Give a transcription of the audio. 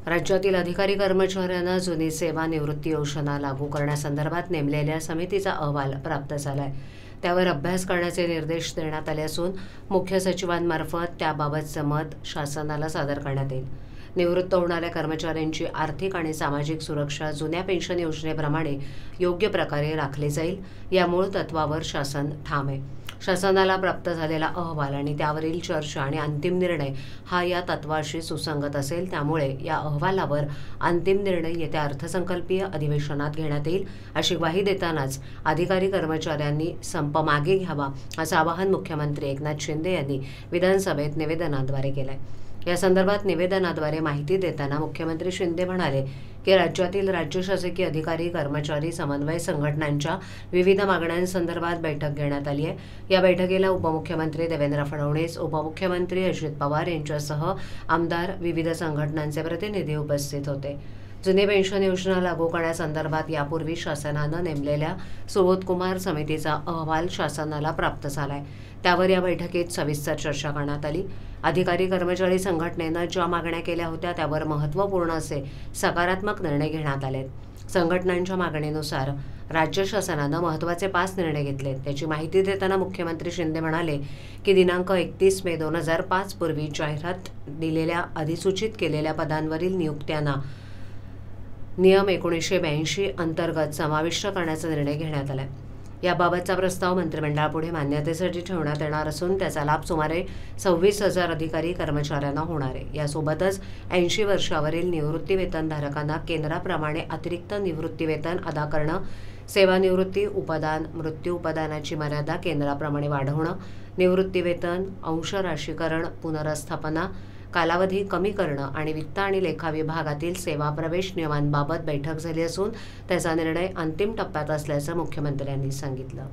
राज्यातील अधिकारी कर्मचाऱ्यांना जुनी सेवानिवृत्ती योजना लागू करण्यासंदर्भात नेमलेल्या समितीचा अहवाल प्राप्त झालाय। त्यावर अभ्यास करण्याचे निर्देश देण्यात आले असून मुख्य सचिवांमार्फत त्याबाबतचे मत शासनाला सादर करण्यात येईल। निवृत्त होणाऱ्या कर्मचाऱ्यांची आर्थिक आणि सामाजिक सुरक्षा जुन्या पेन्शन योजनेप्रमाणे योग्य प्रकारे राखली जाईल, या मूळ तत्वावर शासन ठाम आहे। शासनाला प्राप्त झालेला अहवाल आणि त्यावरील चर्चा आणि अंतिम निर्णय हा या तत्वाशी सुसंगत असेल, त्यामुळे या अहवालावर अंतिम निर्णय येत्या अर्थसंकल्पीय अधिवेशनात घेण्यात येईल, अशी ग्वाही देतानाच अधिकारी कर्मचाऱ्यांनी संप मागे घ्यावा, असं आवाहन मुख्यमंत्री एकनाथ शिंदे यांनी विधानसभेत निवेदनाद्वारे केलं आहे। या संदर्भात निवेदनाद्वारे माहिती देताना मुख्यमंत्री शिंदे म्हणाले की राज्यातील राज्य शासकीय अधिकारी कर्मचारी समन्वय संघटनांच्या विविध मागण्यांसंदर्भात बैठक घेण्यात आली आहे। या बैठकीला उपमुख्यमंत्री देवेंद्र फडणवीस, उपमुख्यमंत्री अजित पवार यांच्यासह आमदार, विविध संघटनांचे प्रतिनिधी उपस्थित होते। जुनी पेन्शन योजना लागू करण्यासंदर्भात यापूर्वी शासनानं नेमलेल्या सुबोध कुमार समितीचा अहवाल शासनाला प्राप्त झालाय। त्यावर या बैठकीत सविस्तर चर्चा करण्यात आली। अधिकारी कर्मचारी संघटनेनं ज्या मागण्या केल्या होत्या त्यावर महत्त्वपूर्ण असे सकारात्मक निर्णय घेण्यात आले। संघटनांच्या मागणीनुसार राज्य शासनानं महत्त्वाचे 5 निर्णय घेतले। त्याची माहिती देताना मुख्यमंत्री शिंदे म्हणाले की दिनांक 31 मे 2005 पूर्वी जाहिरात दिलेल्या अधिसूचित केलेल्या पदांवरील नियुक्त्यांना नियम 1982 अंतर्गत समाविष्ट करण्याचा निर्णय घेण्यात आला। याबाबतचा प्रस्ताव मंत्रिमंडळापुढे मान्यतेसाठी ठेवण्यात येणार असून त्याचा लाभ सुमारे 26,000 अधिकारी कर्मचाऱ्यांना होणार आहे। यासोबतच 80 वर्षावरील निवृत्ती वेतनधारकांना केंद्राप्रमाणे अतिरिक्त निवृत्ती वेतन अदा करणं, सेवानिवृत्ती उपदान, मृत्यू उपदानाची मर्यादा केंद्राप्रमाणे वाढवणं, निवृत्ती वेतन अंशराशीकरण, पुनर्स्थापना कालावधी कमी करणं आणि वित्त आणि लेखा विभागातील सेवा प्रवेश नियमांबाबत बैठक झाली असून त्याचा निर्णय अंतिम टप्प्यात असल्याचं मुख्यमंत्र्यांनी सांगितलं।